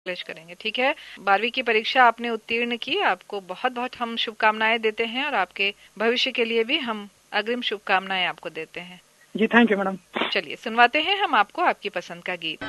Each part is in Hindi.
कॉलेज करेंगे, ठीक है। 12वीं की परीक्षा आपने उत्तीर्ण की, आपको बहुत बहुत हम शुभकामनाएं देते हैं और आपके भविष्य के लिए भी हम अग्रिम शुभकामनाएं आपको देते हैं। जी थैंक यू मैडम। चलिए सुनवाते हैं हम आपको आपकी पसंद का गीत।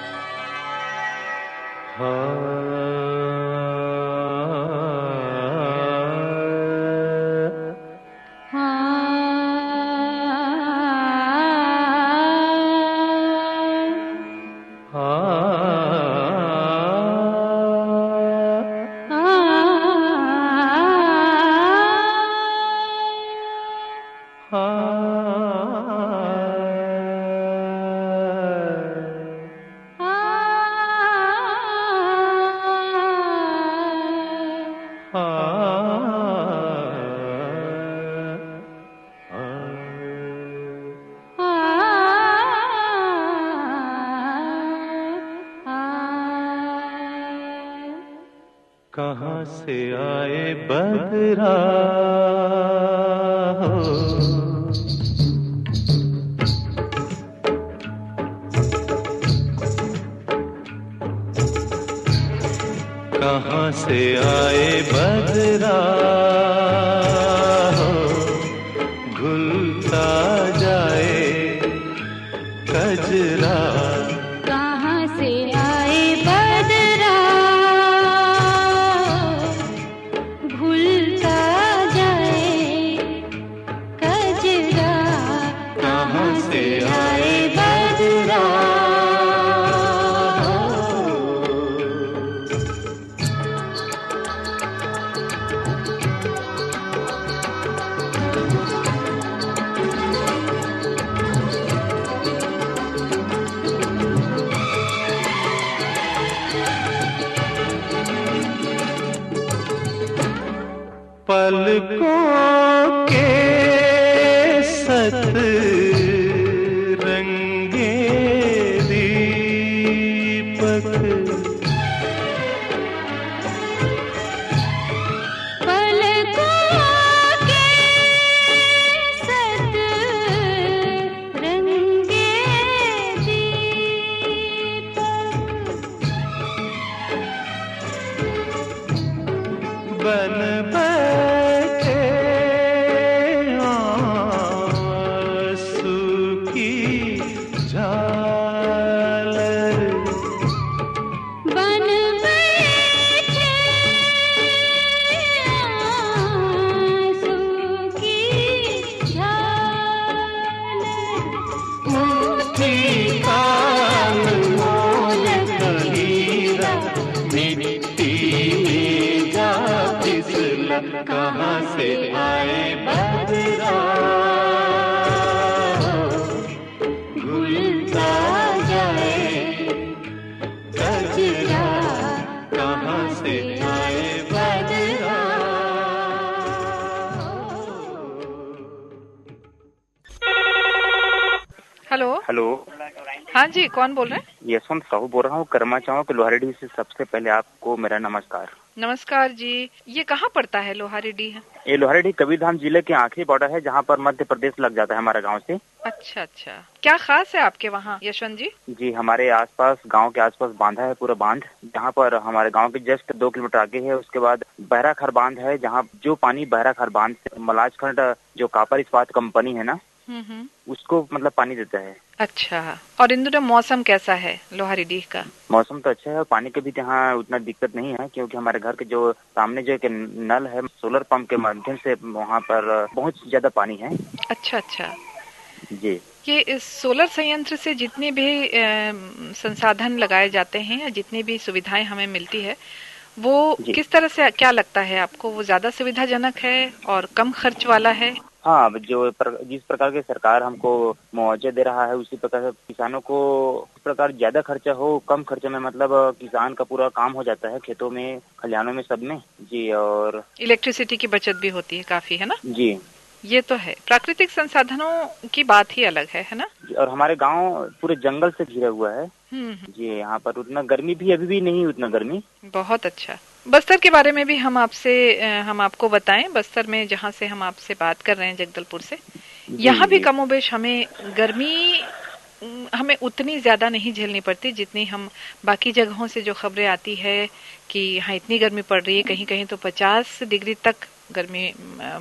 कहाँ से आए बदरा हो, कहाँ से आए बदरा हो, घुलता जाए कजरा। पलकों के सतरंगे दीपक, पलकों के सतरंगे दीपक बन कहाँ से आए बदरा घुलता जाए कजरा। कहाँ से आए बदरा। हेलो हेलो, हाँ जी, कौन बोल रहे हैं? यशवंत साहू बोल रहा हूँ, कर्मा चाँव के लोहारेडी से। सबसे पहले आपको मेरा नमस्कार। नमस्कार जी। ये कहाँ पड़ता है लोहारेडी है? ये लोहारेडी कबीरधाम जिले के आखिरी बॉर्डर है, जहाँ पर मध्य प्रदेश लग जाता है हमारा गांव से। अच्छा अच्छा, क्या खास है आपके वहाँ यशवंत जी? जी, हमारे आसपास, गांव के आसपास बांधा है पूरा बांध, जहाँ पर हमारे गांव के जस्ट 2 किलोमीटर आगे है। उसके बाद बहराखार बांध है, जहाँ जो पानी बहराखार बांध से मलाजखंड जो कॉपर इस्पात कंपनी है ना, उसको मतलब पानी देता है। अच्छा, और इन दिनों मौसम कैसा है लोहारेडी का? मौसम तो अच्छा है, पानी की भी यहाँ उतना दिक्कत नहीं है, क्योंकि हमारे घर के जो सामने जो एक नल है, सोलर पंप के माध्यम से वहाँ पर बहुत ज्यादा पानी है। अच्छा अच्छा जी। ये इस सोलर संयंत्र से जितने भी संसाधन लगाए जाते हैं या जितनी भी सुविधाएं हमें मिलती है, वो किस तरह से, क्या लगता है आपको, वो ज्यादा सुविधाजनक है और कम खर्च वाला है? हाँ, जिस प्रकार की सरकार हमको मुआवजा दे रहा है, उसी प्रकार से किसानों को इस प्रकार ज्यादा खर्चा हो, कम खर्चे में मतलब किसान का पूरा काम हो जाता है, खेतों में, खलिहानों में, सब में। जी, और इलेक्ट्रिसिटी की बचत भी होती है काफी, है ना? जी, ये तो है। प्राकृतिक संसाधनों की बात ही अलग है ना? और हमारे गांव पूरे जंगल से घिरा हुआ है। जी, यहाँ पर उतना गर्मी भी अभी भी नहीं, उतना गर्मी। बहुत अच्छा। बस्तर के बारे में भी हम आपको बताएं। बस्तर में जहाँ से हम आपसे बात कर रहे हैं, जगदलपुर से, यहाँ भी कमोबेश हमें गर्मी हमें उतनी ज्यादा नहीं झेलनी पड़ती जितनी हम बाकी जगहों से जो खबरें आती है कि यहाँ इतनी गर्मी पड़ रही है, कहीं कहीं तो 50 डिग्री तक गर्मी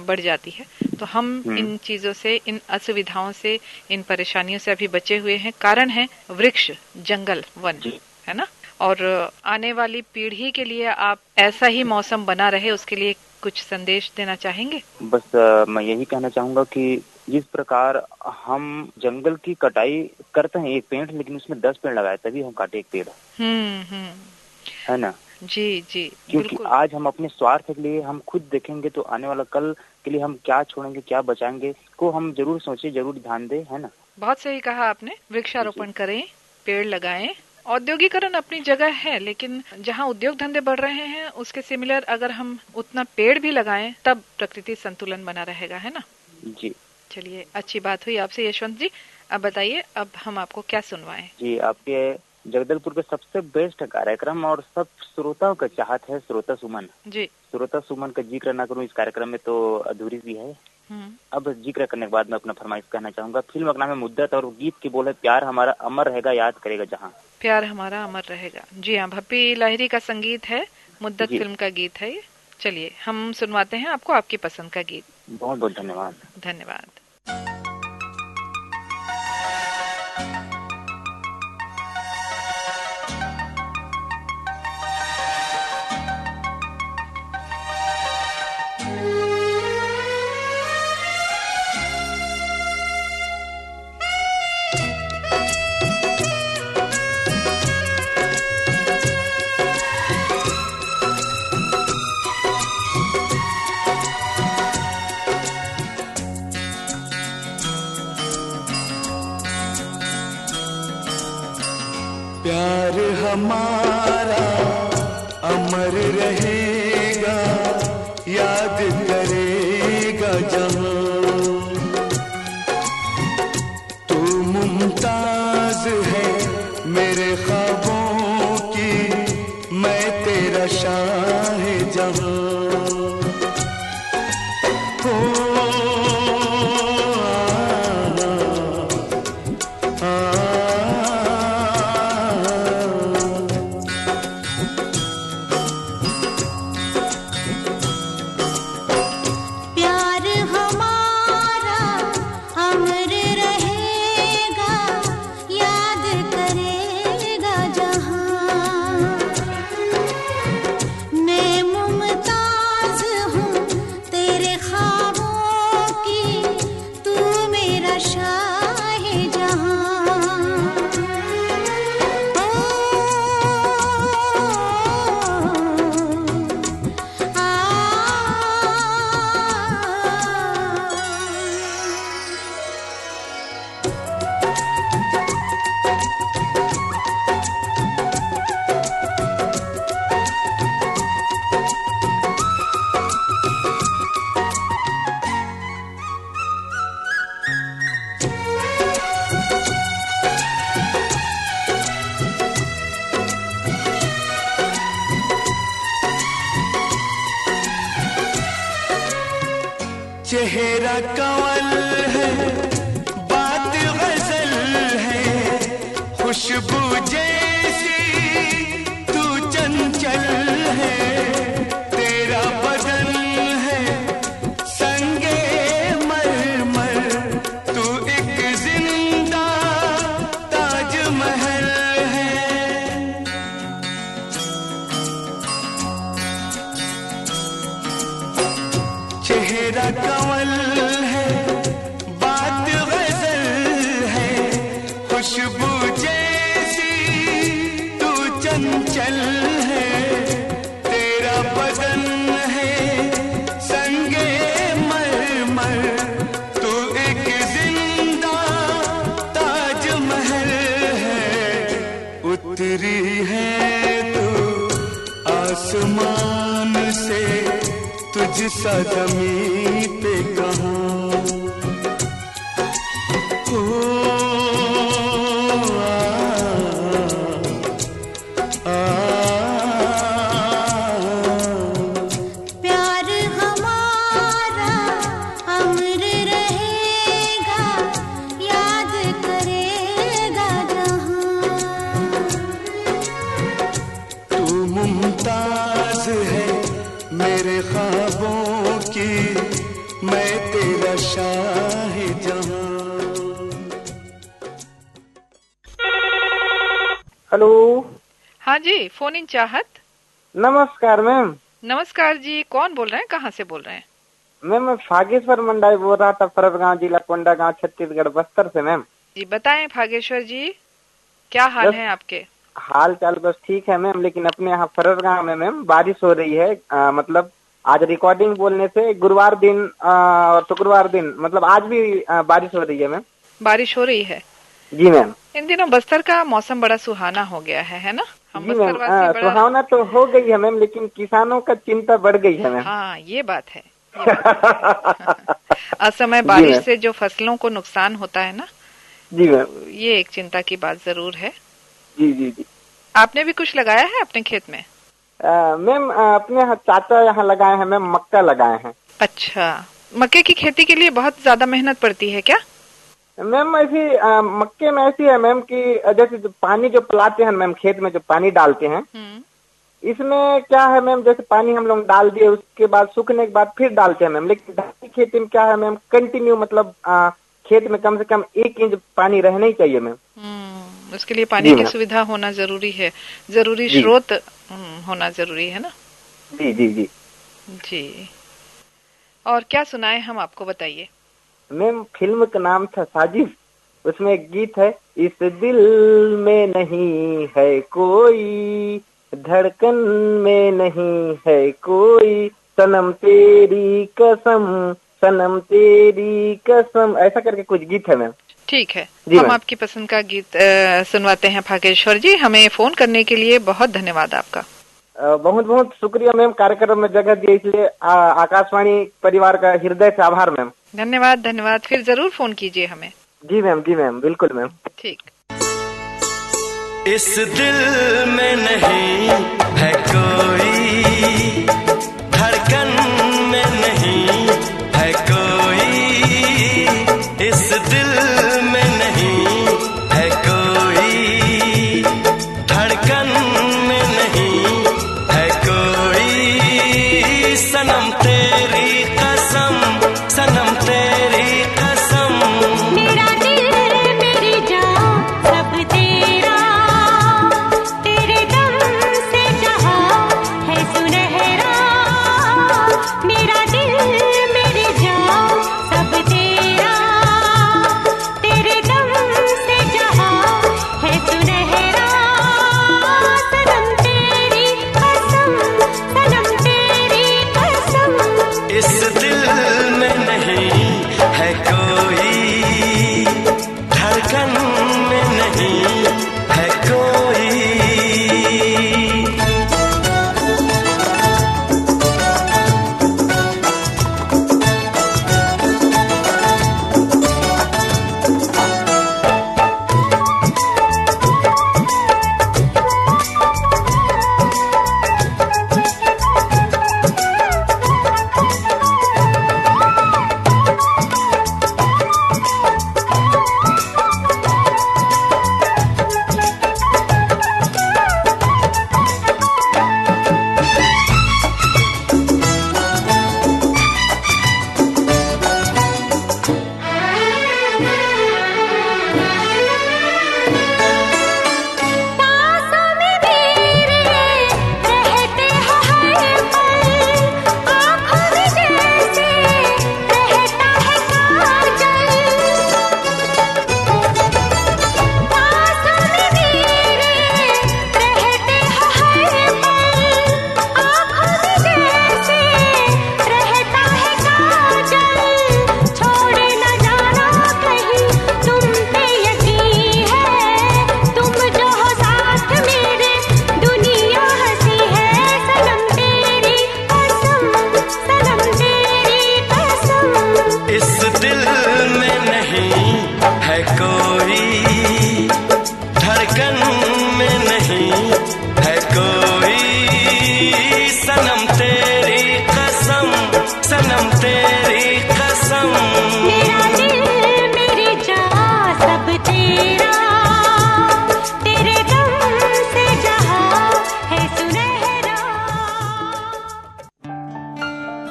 बढ़ जाती है। तो हम इन चीजों से, इन असुविधाओं से, इन परेशानियों से अभी बचे हुए हैं। कारण है वृक्ष, जंगल, वन, है ना। और आने वाली पीढ़ी के लिए आप ऐसा ही मौसम बना रहे, उसके लिए कुछ संदेश देना चाहेंगे? बस मैं यही कहना चाहूंगा कि जिस प्रकार हम जंगल की कटाई करते हैं एक पेड़, लेकिन उसमें 10 पेड़ लगाए तभी हम काटे एक पेड़, है ना। जी जी, क्योंकि आज हम अपने स्वार्थ के लिए हम खुद देखेंगे तो आने वाला कल के लिए हम क्या छोड़ेंगे, क्या बचाएंगे, को हम जरूर सोचें, जरूर ध्यान दें, है ना। बहुत सही कहा आपने। वृक्षारोपण करें, पेड़ लगाएं। औद्योगिकरण अपनी जगह है, लेकिन जहाँ उद्योग धंधे बढ़ रहे हैं उसके सिमिलर अगर हम उतना पेड़ भी लगाएं तब प्रकृति संतुलन बना रहेगा, है ना। जी चलिए, अच्छी बात हुई आपसे यशवंत जी। अब बताइए, अब हम आपको क्या सुनवाएं? जी, आपके जगदलपुर के सबसे बेस्ट कार्यक्रम और सब श्रोताओं का चाहत है श्रोता सुमन जी। श्रोता सुमन का जिक्र ना करूं इस कार्यक्रम में तो अधूरी भी है। अब जिक्र करने के बाद मैं अपना फरमाइश कहना चाहूंगा। फिल्म का नाम है मुद्दत और गीत की बोल है प्यार हमारा अमर रहेगा याद करेगा जहां। प्यार हमारा अमर रहेगा, जी हाँ, भप्पी लाहिरी का संगीत है, मुद्दत फिल्म का गीत है ये। चलिए हम सुनवाते हैं आपको आपकी पसंद का गीत। बहुत बहुत धन्यवाद। धन्यवाद। प्यार हमारा अमर रहेगा याद करेगा जहां। तू मुमताज है मेरे ख्वाबों की, मैं तेरा शाह जहां। चेहरा कंवल है, बात गजल है, खुशबू जैसी तू चंचल है। तेरा बदन है संगे मरमर, तू एक जिंदा ताजमहल है। चेहरा कंवल है, बात गजल है, खुशबू जैसी तू चंचल है। तेरा बदन है संगे मरमर, तू एक जिंदा ताजमहल है। उतरी है तू आसमान से, तुझ सा ज़मीं पे कहाँ। प्यार हमारा अमर रहेगा याद करेगा ख्वाबों की मैं तेरा शाह जहां। हेलो। हाँ जी, फोन इन चाहत। नमस्कार मैम। नमस्कार जी, कौन बोल रहे हैं, कहाँ से बोल रहे हैं? मैम मैं फागेश्वर मंडाई बोल रहा था, फरसगांव जिला, कोंडागांव, छत्तीसगढ़, बस्तर से मैम। जी बताएं भागेश्वर जी, क्या हाल है आपके? हाल चाल बस ठीक है मैम, लेकिन अपने यहाँ फरसगांव में मैम बारिश हो रही है। मतलब आज रिकॉर्डिंग बोलने से गुरुवार दिन और शुक्रवार दिन, मतलब आज भी बारिश हो रही है मैम। बारिश हो रही है? जी मैम। इन दिनों बस्तर का मौसम बड़ा सुहाना हो गया है ना? हम जी मैम, बस्तर बड़ा सुहावना तो हो गई है मैम, लेकिन किसानों का चिंता बढ़ गई है मैम। हाँ ये बात है। असमय बारिश से जो फसलों को नुकसान होता है ना, जी मैम, तो ये एक चिंता की बात जरूर है। जी जी जी। आपने भी कुछ लगाया है अपने खेत में? मैम अपने यहाँ चाचा यहाँ लगाए हैं मैम, मक्का लगाए हैं। अच्छा, मक्के की खेती के लिए बहुत ज्यादा मेहनत पड़ती है क्या? मैम ऐसी मक्के में ऐसी है मैम कि जैसे जो पानी जो पिलाते हैं मैम, खेत में जो पानी डालते हैं, इसमें क्या है मैम, जैसे पानी हम लोग डाल दिए, उसके बाद सूखने के बाद फिर डालते हैं मैम। लेकिन धान की खेती में क्या है मैम, कंटिन्यू मतलब खेत में कम से कम 1 इंच पानी रहना ही चाहिए मैम। उसके लिए पानी की सुविधा होना जरूरी है, जरूरी स्रोत होना जरूरी है ना? जी जी जी जी। और क्या सुनाए हम आपको, बताइए। मैम फिल्म का नाम था साजिश, उसमें एक गीत है, इस दिल में नहीं है कोई, धड़कन में नहीं है कोई, सनम तेरी कसम, सनम तेरी कसम, ऐसा करके कुछ गीत है मैम। ठीक है, हम आपकी पसंद का गीत सुनवाते हैं भागेश्वर जी। हमें फोन करने के लिए बहुत धन्यवाद आपका। बहुत बहुत शुक्रिया मैम, कार्यक्रम में जगह दिए इसलिए आकाशवाणी परिवार का हृदय से आभार मैम। धन्यवाद धन्यवाद, फिर जरूर फोन कीजिए हमें। जी मैम, बिल्कुल मैम। ठीक। इस दिल में नहीं है कोई, धड़कन में नहीं है कोई, इस दिल में नहीं है कोई, धड़कन में नहीं है कोई, सनम तेरी कसम, सनम तेरी कसम, मेरा दिल मेरी जान सब तेरा, तेरे दम से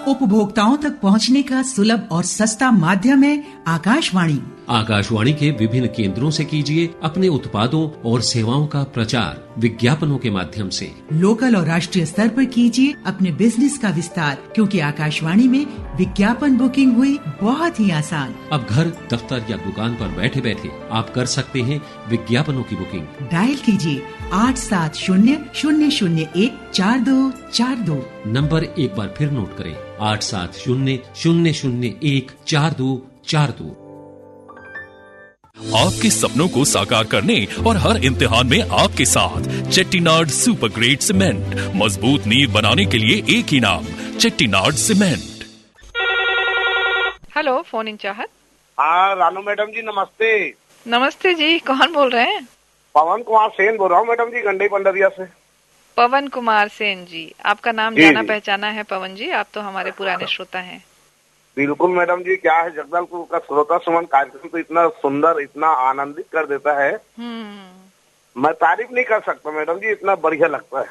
उपभोक्ताओं तक पहुंचने का सुलभ और सस्ता माध्यम है आकाशवाणी। आकाशवाणी के विभिन्न केंद्रों से कीजिए अपने उत्पादों और सेवाओं का प्रचार विज्ञापनों के माध्यम से। लोकल और राष्ट्रीय स्तर पर कीजिए अपने बिजनेस का विस्तार, क्योंकि आकाशवाणी में विज्ञापन बुकिंग हुई बहुत ही आसान। अब घर, दफ्तर या दुकान पर बैठे बैठे आप कर सकते हैं विज्ञापनों की बुकिंग। डायल कीजिए 8700014242। नंबर एक बार फिर नोट करें, 8700014242। आपके सपनों को साकार करने और हर इम्तिहान में आपके साथ चेट्टीनाड सुपर ग्रेट सीमेंट, मजबूत नींव बनाने के लिए एक ही नाम, Chettinad cement. Hello, phone in चाहत। हाँ रानू मैडम जी, नमस्ते। नमस्ते जी, कौन बोल रहे हैं? पवन कुमार सेन बोल रहा हूँ मैडम जी, गंडई पंडरिया से। पवन कुमार सेन जी, आपका नाम जाना पहचाना है पवन जी, आप तो हमारे पुराने श्रोता हैं। बिल्कुल मैडम जी, क्या है जगदलपुर का श्रोता सुमन कार्यक्रम तो इतना सुंदर, इतना आनंदित कर देता है, मैं तारीफ नहीं कर सकता मैडम जी, इतना बढ़िया लगता है।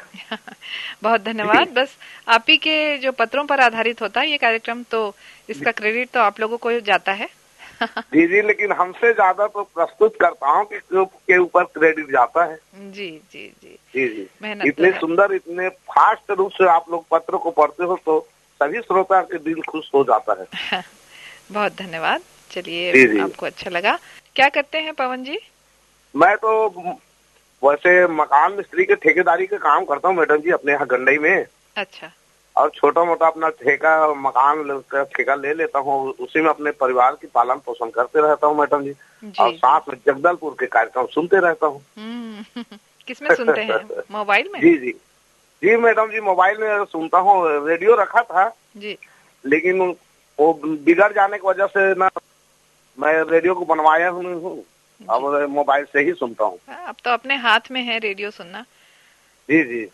बहुत धन्यवाद। बस आप ही के जो पत्रों पर आधारित होता है ये कार्यक्रम, तो इसका क्रेडिट तो आप लोगों को जाता है। जी जी, लेकिन हमसे ज्यादा तो प्रस्तुत करता हूँ के ऊपर क्रेडिट जाता है। जी जी जी जी जी, मेहनत इतने सुंदर, इतने फास्ट रूप से आप लोग पत्र को पढ़ते हो तो सभी श्रोता के दिल खुश हो जाता है। बहुत धन्यवाद। चलिए, आपको अच्छा लगा। क्या करते हैं पवन जी? मैं तो वैसे मकान मिस्त्री के ठेकेदारी का काम करता हूँ मैडम जी, अपने यहाँ गंडई में। अच्छा। और छोटा मोटा अपना मकान का ठेका ले लेता हूँ, उसी में अपने परिवार की पालन पोषण करते रहता हूँ मैडम जी, और साथ में जगदलपुर के कार्यक्रम सुनते रहता हूँ। किसमें सुनते हैं? मोबाइल में? जी जी जी मैडम जी, मोबाइल में सुनता हूँ। रेडियो रखा था जी, लेकिन वो बिगड़ जाने की वजह से ना मैं रेडियो को बनवाया हूँ, अब मोबाइल से ही सुनता हूँ। अब तो अपने हाथ में है रेडियो सुनना। जी जी।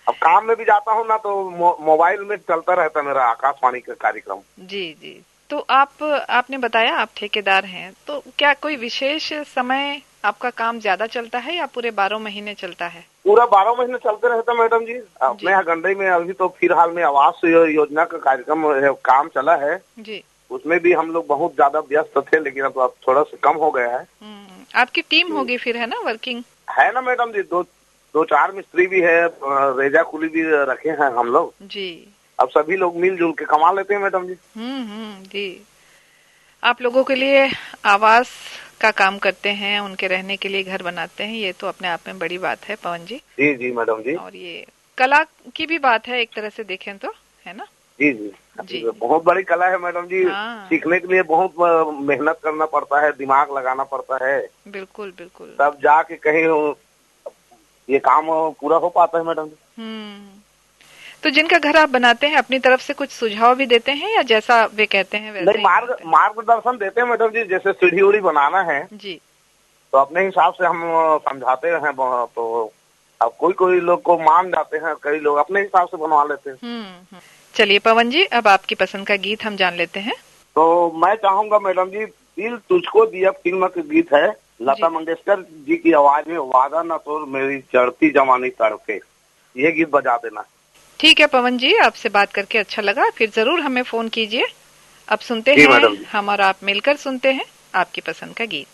अब काम में भी जाता हूँ ना तो मोबाइल में चलता रहता है मेरा आकाशवाणी का कार्यक्रम। जी जी। तो आपने बताया आप ठेकेदार हैं, तो क्या कोई विशेष समय आपका काम ज्यादा चलता है या पूरे 12 महीने चलता है? पूरा 12 महीने चलते रहता है मैडम जी। अपने यहाँ गंडई में अभी तो फिलहाल में आवास योजना का कार्यक्रम काम चला है जी, उसमें भी हम लोग बहुत ज्यादा व्यस्त थे, लेकिन अब थोड़ा सा कम हो गया है। आपकी टीम होगी फिर, है ना, वर्किंग है ना मैडम जी? दो चार मिस्त्री भी है, रेजा कुली भी रखे हैं हम लोग जी। अब सभी लोग मिलजुल के कमा लेते हैं मैडम जी। जी। आप लोगों के लिए आवास का काम करते हैं, उनके रहने के लिए घर बनाते हैं, ये तो अपने आप में बड़ी बात है पवन जी। जी जी मैडम जी। और ये कला की भी बात है एक तरह से देखें तो, है ना? जी जी जी, बहुत बड़ी कला है मैडम जी। सीखने के लिए बहुत मेहनत करना पड़ता है, दिमाग लगाना पड़ता है। बिल्कुल बिल्कुल, तब जाके कहीं ये काम पूरा हो पाता है मैडम जी। तो जिनका घर आप बनाते हैं अपनी तरफ से कुछ सुझाव भी देते हैं या जैसा वे कहते हैं वैसे? नहीं, मार्गदर्शन देते हैं मैडम जी। जैसे सीढ़ी उड़ी बनाना है जी, तो अपने हिसाब से हम समझाते हैं, तो अब कोई लोग को मान जाते हैं, कई लोग अपने हिसाब से बनवा लेते हैं। चलिए पवन जी, अब आपकी पसंद का गीत हम जान लेते हैं। तो मैं चाहूंगा मैडम जी, दिल तुझको दिया फिल्म का गीत है, लता मंगेशकर जी की आवाज में, वादा न तोड़ मेरी चढ़ती जवानी तड़पे, ये गीत बजा देना। ठीक है पवन जी, आपसे बात करके अच्छा लगा, फिर जरूर हमें फोन कीजिए। अब सुनते हैं, हम और आप मिलकर सुनते हैं आपकी पसंद का गीत।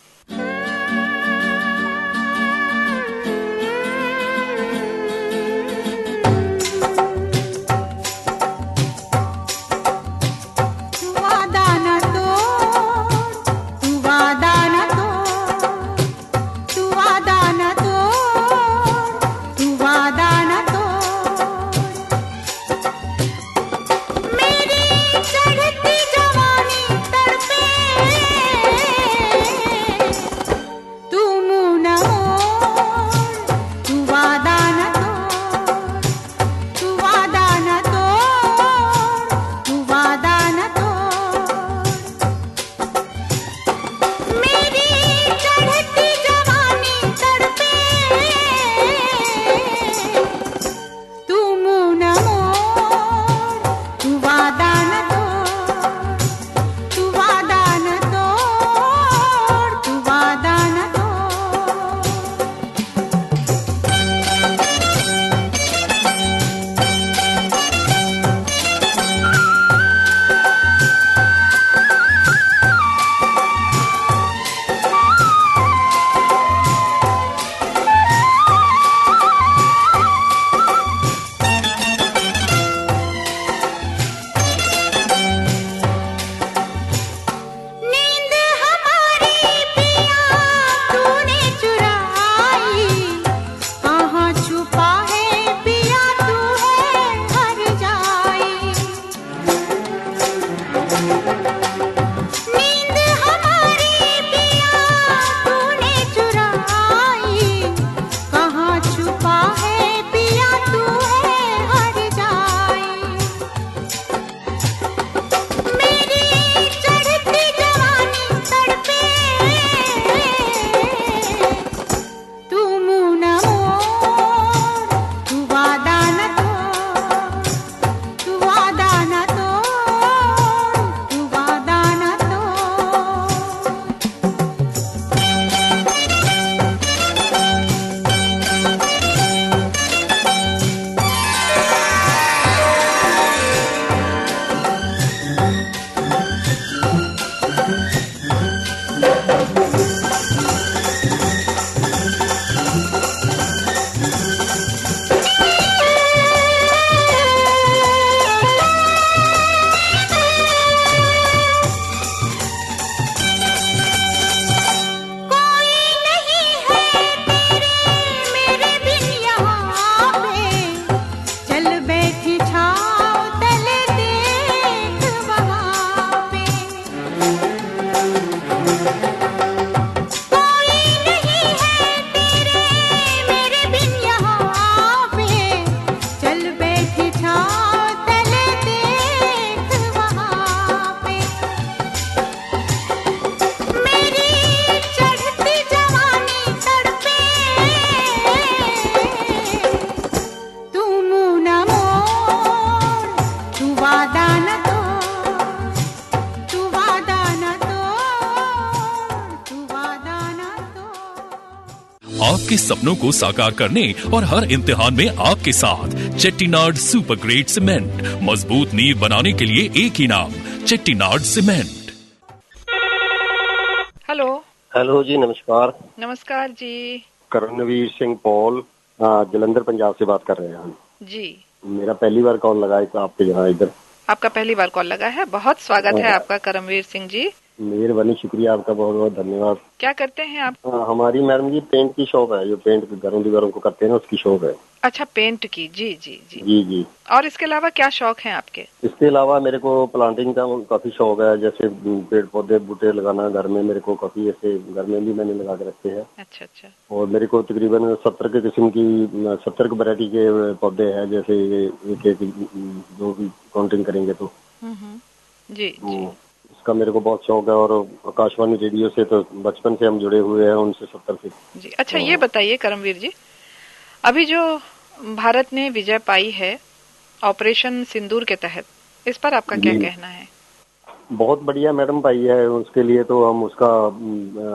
आपके सपनों को साकार करने और हर इम्तिहान में आपके साथ। चेट्टीनाड सुपर ग्रेट सीमेंट, मजबूत नींव बनाने के लिए एक ही नाम, चेट्टीनाड सीमेंट। हेलो। हेलो जी, नमस्कार। नमस्कार जी। करणवीर सिंह पॉल, जलंधर पंजाब से बात कर रहे हैं जी। मेरा पहली बार कॉल लगा है आपके यहाँ इधर। आपका पहली बार कॉल लगा है, बहुत स्वागत है आपका करमवीर सिंह जी। मेहरबानी, शुक्रिया आपका, बहुत बहुत धन्यवाद। क्या करते हैं आप? हमारी मैडम जी पेंट की शॉप है, जो पेंट घरों दीवारों को करते हैं ना, उसकी शॉप है। अच्छा, पेंट की। जी जी जी जी जी। और इसके अलावा क्या शौक है आपके? इसके अलावा मेरे को प्लांटिंग का काफी शौक है, जैसे पेड़ पौधे बूटे लगाना घर में। मेरे को काफी ऐसे घर में भी मैंने लगा के रखे हैं। अच्छा अच्छा। और मेरे को तकरीबन 70 के किस्म की 70 वैरायटी के पौधे हैं, जैसे एक एक जो भी काउंटिंग करेंगे तो। जी जी। इसका मेरे को बहुत शौक है। और आकाशवाणी रेडियो से तो बचपन से हम जुड़े हुए हैं, उनसे 70 से। जी। अच्छा, ये बताइए करमवीर जी, अभी जो भारत ने विजय पाई है ऑपरेशन सिंदूर के तहत, इस पर आपका क्या कहना है? बहुत बढ़िया मैडम पाई है। उसके लिए तो हम उसका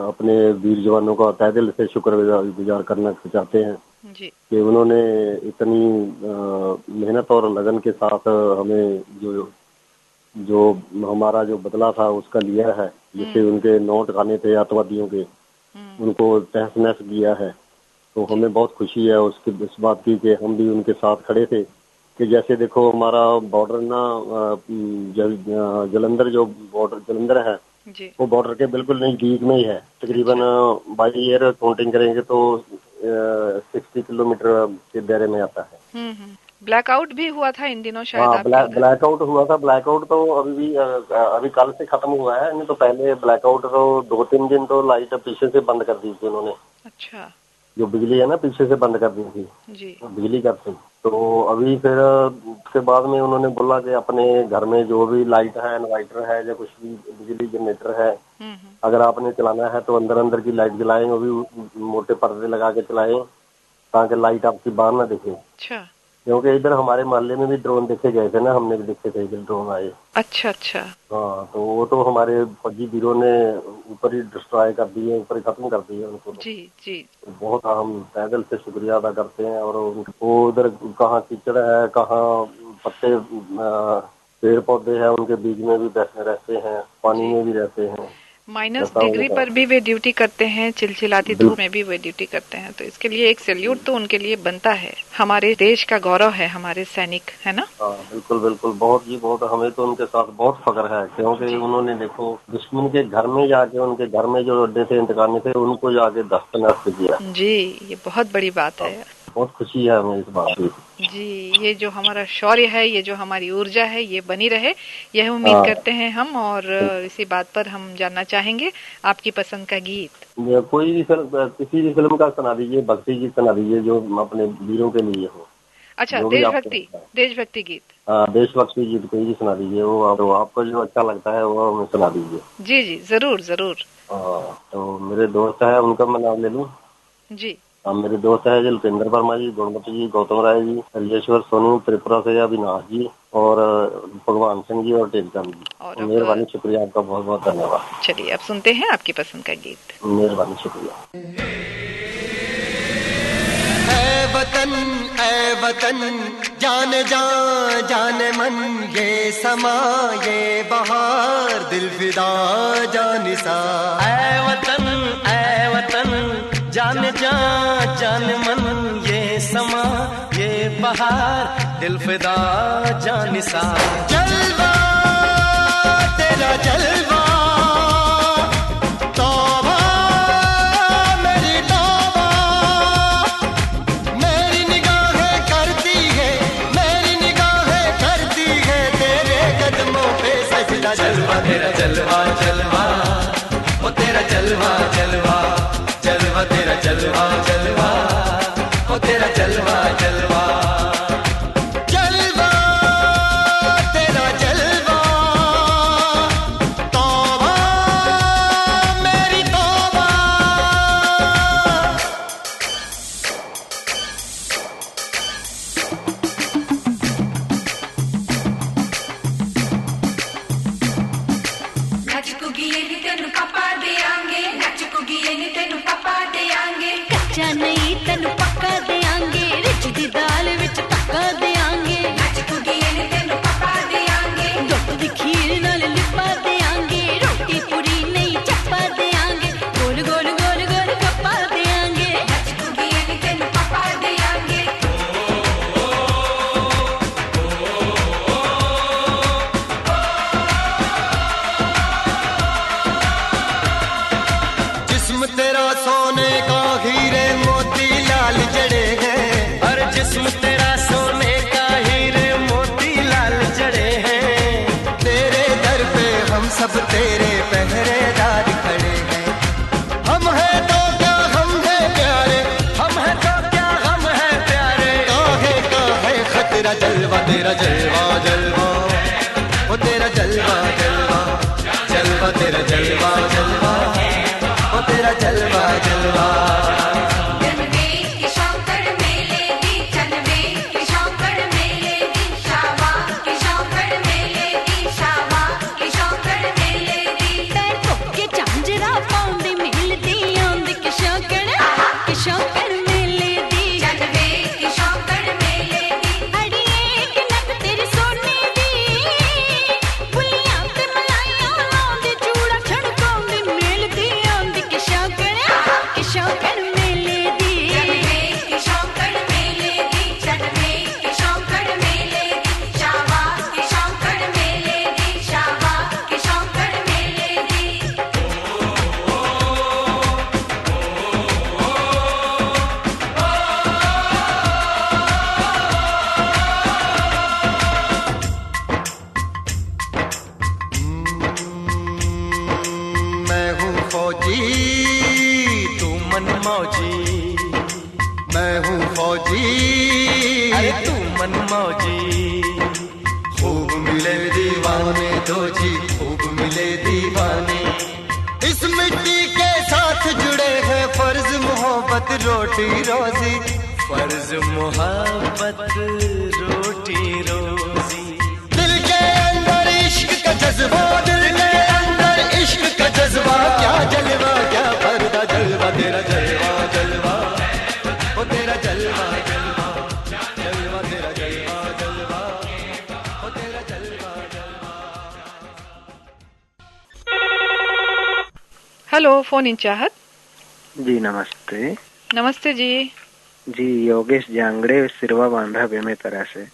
अपने वीर जवानों का तहे दिल से शुक्रगुजार करना चाहते हैं जी, कि उन्होंने इतनी मेहनत और लगन के साथ हमें जो हमारा जो बदला था उसका लिया है। जैसे उनके नोट खाने थे आतंकवादियों के, उनको तहस नहस किया है। तो हमें बहुत खुशी है इस बात की कि हम भी उनके साथ खड़े थे। कि जैसे देखो हमारा बॉर्डर ना जलंधर, जो बॉर्डर जलंधर है जी, वो बॉर्डर के बिल्कुल नजदीक में ही है। तकरीबन बाई एयर काउंटिंग करेंगे तो 60 किलोमीटर के दायरे में आता है। ब्लैकआउट भी हुआ था इन दिनों शायद? हाँ, ब्लैकआउट हुआ था। ब्लैकआउट तो अभी कल से खत्म हुआ है। नहीं तो पहले ब्लैकआउट तो 2-3 दिन तो लाइट पीछे से बंद कर दी थी उन्होंने। अच्छा। जो बिजली है ना, पीछे से बंद कर दी थी जी, बिजली कर थी। तो अभी फिर उसके बाद में उन्होंने बोला कि अपने घर में जो भी लाइट है, इन्वर्टर है या कुछ भी बिजली जनरेटर है, अगर आपने चलाना है तो अंदर अंदर की लाइट जलाएं, वो भी मोटे पर्दे लगा के चलाएं ताकि लाइट आपकी बाहर ना दिखे। अच्छा। क्योंकि इधर हमारे मोहल्ले में भी ड्रोन देखे गए थे ना, हमने भी देखे थे इधर ड्रोन आए। अच्छा अच्छा। हाँ, तो वो तो हमारे फौजी वीरों ने ऊपर ही डिस्ट्रॉय कर दिए, ऊपर ही खत्म कर दिए उनको। जी जी। बहुत हम तहे दिल से शुक्रिया अदा करते हैं। और उनको उधर कहाँ कीचड़ है, कहाँ पत्ते पेड़ पौधे हैं, उनके बीच में भी बैठे रहते हैं, पानी में भी रहते हैं। माइनस डिग्री पर भी वे ड्यूटी करते हैं, चिलचिलाती धूप में भी वे ड्यूटी करते हैं। तो इसके लिए एक सैल्यूट तो उनके लिए बनता है। हमारे देश का गौरव है हमारे सैनिक, है ना? हाँ, बिल्कुल बिल्कुल। बहुत जी बहुत, हमें तो उनके साथ बहुत फख्र है। क्योंकि उन्होंने देखो दुश्मन के घर में जाके, उनके घर में जो अड्डे थे इंतकामी थे, उनको जाके दस्तनस्त किया। जी, ये बहुत बड़ी बात है। बहुत खुशी है हमें इस बात की। जी, ये जो हमारा शौर्य है, ये जो हमारी ऊर्जा है, ये बनी रहे, यह उम्मीद करते हैं हम। और इसी बात पर हम जानना चाहेंगे आपकी पसंद का गीत। कोई भी फिल्म, किसी भी फिल्म का सुना दीजिए, भक्ति गीत सुना दीजिए जो अपने वीरों के लिए हो। अच्छा, देशभक्ति गीत। हाँ, देशभक्ति गीत कोई भी सुना दीजिए, वो आपको जो अच्छा लगता है वो हमें सुना दीजिए। जी जी, जरूर जरूर। तो मेरे दोस्त है, उनका मैं नाम ले लूँ? जी। मेरे दोस्त है जलपेंद्र वर्मा जी, गुणवंत जी, गौतम राय जी, राजेश्वर सोनू, त्रिपुरा से अविनाश जी, और भगवान सिंह जी और टेकचंद जी। मेहरबानी, शुक्रिया आपका, बहुत बहुत धन्यवाद। चलिए अब सुनते हैं आपकी पसंद का गीत। मेहरबानी, शुक्रिया। ऐ वतन जान जान मन, ये समा ये बहार दिल फिदा जानिसा। ऐ वतन जान जान मन, ये समा ये बहार दिल फिदा जानिसा। जलवा तेरा जलवा, तौबा मेरी तौबा, मेरी निगाहें करती है, मेरी निगाहें करती है तेरे कदमों पे सजदा। जलवा तेरा जलवा जलवा, ओ तेरा जलवा जलवा, जलवा तेरा जलवा जलवा, ओ तेरा जलवा जलवा। जलवा तेरा जलवा, तौबा मेरी तौबा। नच कुगी तेनु पापा देंगे, नच कुगी तेनु पापा देंगे। कच्चा नहीं सब तेरे पहरेदार खड़े हैं। हम हैं तो क्या हम हैं प्यारे, हम हैं तो क्या हम हैं प्यारे। काहे खतरा जलवा तेरा जलवा जलवा, ओ तेरा जलवा जलवा, जलवा तेरा जलवा जलवा, ओ तेरा जलवा जलवा। रोटी रोजी फर्ज मोहब्बत रोटी रोजी। दिल के अंदर इश्क का जज्बा, दिल के अंदर इश्क का जज्बा। क्या जलवा क्या पर्दा जलवा तेरा जलवा जलवा, ओ तेरा जलवा जलवा, जलवा तेरा जलवा जलवा, ओ तेरा जलवा जलवा। हेलो, फोन इन चाहत। जी नमस्ते। नमस्ते जी। जी योगेश जांगड़े, सिरवा बांधा बेमेतरा से।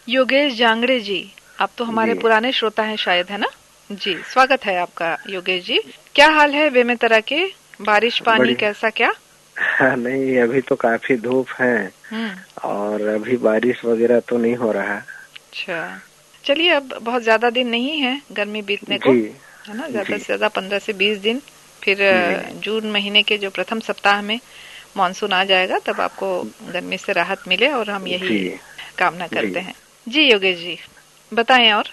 योगेश जांगड़े जी, आप तो हमारे पुराने श्रोता हैं शायद, है ना? जी, स्वागत है आपका योगेश जी। क्या हाल है बेमेतरा के? बारिश पानी कैसा क्या? नहीं, अभी तो काफी धूप है और अभी बारिश वगैरह तो नहीं हो रहा। अच्छा, चलिए, अब बहुत ज्यादा दिन नहीं है गर्मी बीतने को, है ना? ज्यादा से ज्यादा 15 से 20 दिन, फिर जून महीने के जो प्रथम सप्ताह में मानसून आ जाएगा, तब आपको गर्मी से राहत मिले और हम यही कामना करते हैं। जी योगेश जी, बताएं और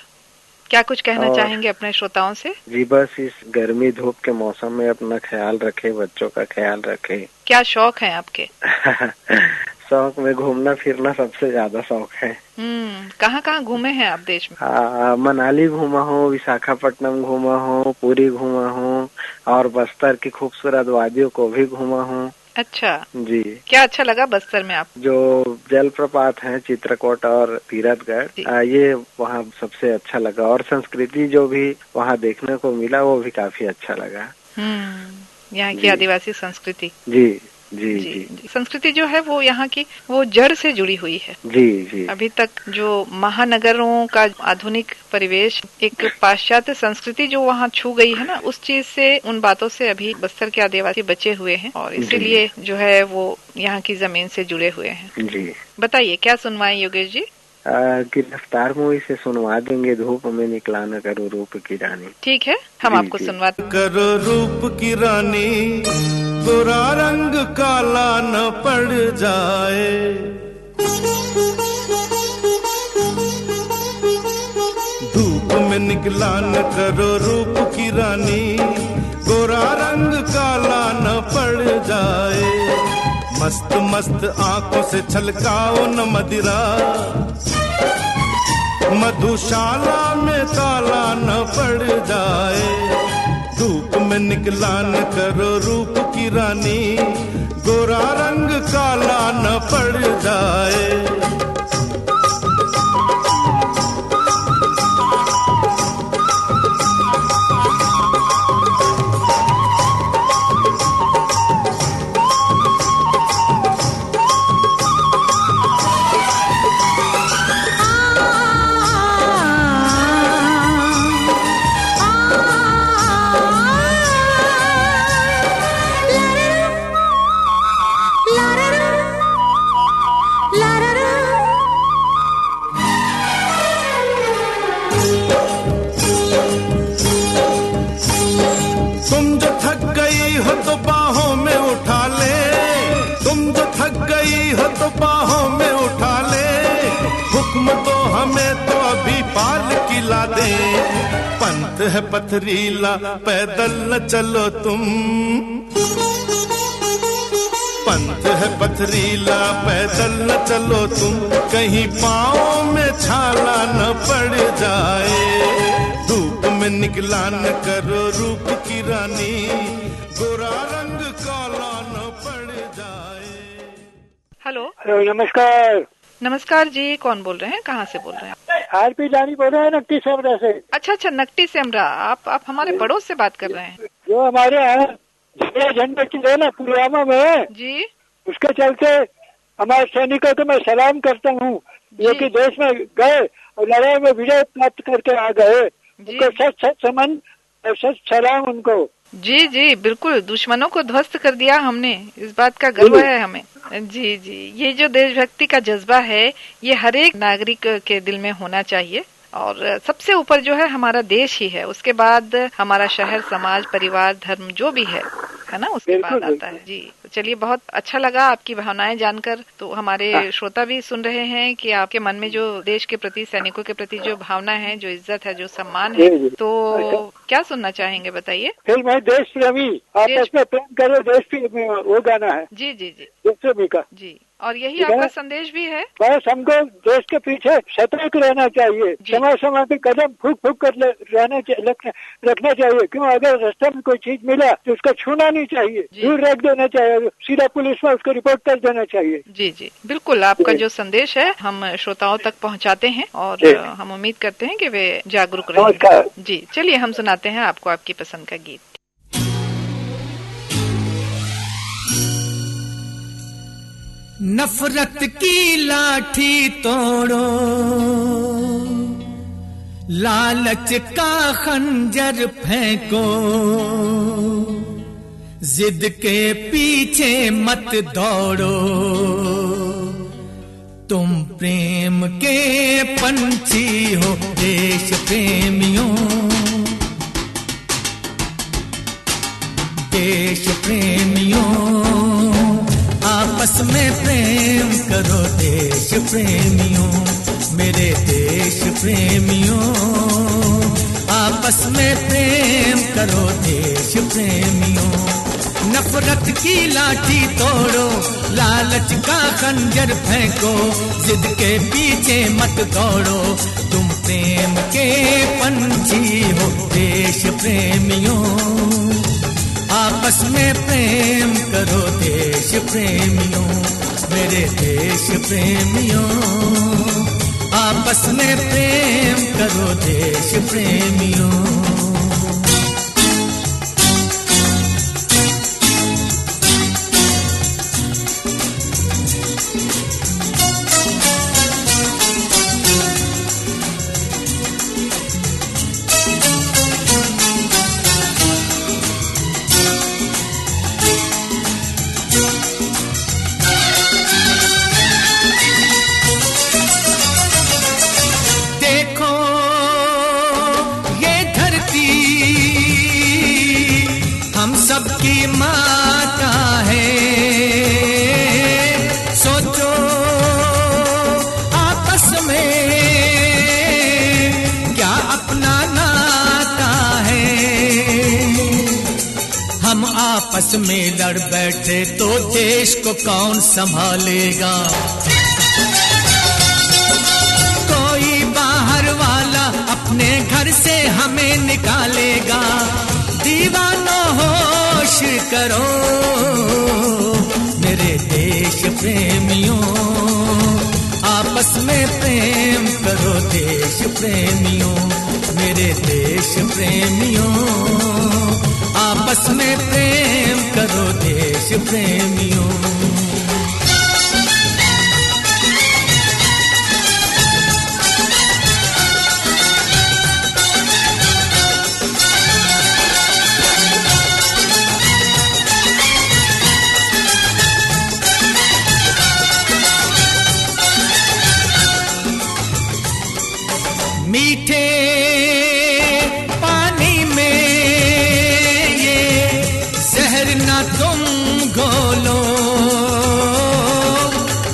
क्या कुछ कहना चाहेंगे अपने श्रोताओं से? जी बस इस गर्मी धूप के मौसम में अपना ख्याल रखे, बच्चों का ख्याल रखे। क्या शौक है आपके? शौक में घूमना फिरना सबसे ज्यादा शौक है। कहाँ कहाँ घूमे हैं आप देश में? मनाली घूमा हूँ, विशाखापट्टनम घूमा हूँ, पुरी घूमा हूँ और बस्तर की खूबसूरत वादियों को भी घूमा हूँ। अच्छा जी। क्या अच्छा लगा बस्तर में आप? जो जलप्रपात है चित्रकूट और तीरथगढ़, ये वहाँ सबसे अच्छा लगा और संस्कृति जो भी वहाँ देखने को मिला वो भी काफी अच्छा लगा। यहाँ की आदिवासी संस्कृति। जी जी जी, जी। संस्कृति जो है वो यहाँ की वो जड़ से जुड़ी हुई है। जी जी। अभी तक जो महानगरों का आधुनिक परिवेश, एक पाश्चात्य संस्कृति जो वहाँ छू गई है ना, उस चीज से, उन बातों से अभी बस्तर के आदिवासी बचे हुए हैं और इसीलिए जो है वो यहाँ की जमीन से जुड़े हुए हैं। जी, बताइए क्या सुनवाएं योगेश जी? गिरफ्तार मूवी से सुनवा देंगे, धूप में निकला न करो रूप की रानी। ठीक है, हम आपको सुनवा। करो रूप की रानी, गोरा रंग काला न पड़ जाए। धूप में निकला न करो रूप की रानी, गोरा रंग काला न पड़ जाए। मस्त मस्त आंखों से छलकाओ न मदिरा, मधुशाला में काला न पड़ जाए। धूप में निकला न करो रूप की रानी, गोरा रंग काला न पड़ जाए। तो बाहों में उठा ले, हुक्म तो हमें तो अभी पाल किला दे। पंथ है पथरीला पैदल न चलो तुम, पंथ है पथरीला पैदल न चलो तुम, कहीं पाँव में छाला न पड़ जाए। धूप में निकला न करो रूप की रानी, गोरा रंग काला न पड़ जाए। हेलो नमस्कार। नमस्कार जी, कौन बोल रहे हैं, कहाँ से बोल रहे हैं? आरपी जानी बोल रहे हैं, नकटी सेमरा से। अच्छा, नकटी सेमरा। आप हमारे पड़ोस से बात कर रहे हैं। जो हमारे यहाँ झंडे की है ना पुलवामा में जी, उसके चलते हमारे सैनिकों को मैं सलाम करता हूँ, जो कि देश में गए और लड़ाई में विजय प्राप्त करके आ गए। उनको सच समन और सच सलाम उनको। जी बिल्कुल, दुश्मनों को ध्वस्त कर दिया हमने, इस बात का गर्व है हमें। जी, ये जो देशभक्ति का जज्बा है ये हर एक नागरिक के दिल में होना चाहिए, और सबसे ऊपर जो है हमारा देश ही है, उसके बाद हमारा शहर, समाज, परिवार, धर्म जो भी है ना, उसके बाद आता है। जी, चलिए, बहुत अच्छा लगा आपकी भावनाएं जानकर। तो हमारे श्रोता भी सुन रहे हैं कि आपके मन में जो देश के प्रति, सैनिकों के प्रति जो भावना है, जो इज्जत है, जो सम्मान है, तो क्या सुनना चाहेंगे, बताइए। फिर मैं देश प्रेमी, आपस में प्रेम करो, देश प्रेमी, वो गाना है। जी देश प्रेमी का। जी, और यही आपका संदेश भी है। बस हमको देश के पीछे सतर्क रहना चाहिए, समय समय पे कदम फूक फूक कर रखना चाहिए। क्यों, अगर रास्ते में कोई चीज मिला तो उसको छूना नहीं चाहिए, दूर रख देना चाहिए, सीधा पुलिस में उसको रिपोर्ट कर देना चाहिए। जी बिल्कुल, आपका जो संदेश है हम श्रोताओं तक पहुंचाते हैं, और हम उम्मीद करते हैं कि वे जागरूक रहें। जी, चलिए हम सुनाते हैं आपको आपकी पसंद का गीत। नफरत की लाठी तोड़ो, लालच का खंजर फेंको, जिद के पीछे मत दौड़ो, तुम प्रेम के पंछी हो देश प्रेमियों, देश प्रेमियों, आपस में प्रेम करो देश प्रेमियों, मेरे देश प्रेमियों, आपस में प्रेम करो देश प्रेमियों। नफरत की लाठी तोड़ो, लालच का खंजर फेंको, जिद के पीछे मत दौड़ो, तुम प्रेम के पंछी हो देश प्रेमियों, आपस में प्रेम करो देश प्रेमियों, मेरे देश प्रेमियों, आपस में प्रेम करो देश प्रेमियों। सबकी माता है, सोचो आपस में क्या अपना नाता है, हम आपस में लड़ बैठे तो देश को कौन संभालेगा, कोई बाहर वाला अपने घर से हमें निकालेगा, दीवानों होश करो मेरे देश प्रेमियों, आपस में प्रेम करो देश प्रेमियों, मेरे देश प्रेमियों, आपस में प्रेम करो देश प्रेमियों। मीठे पानी में ये जहर ना तुम घोलो,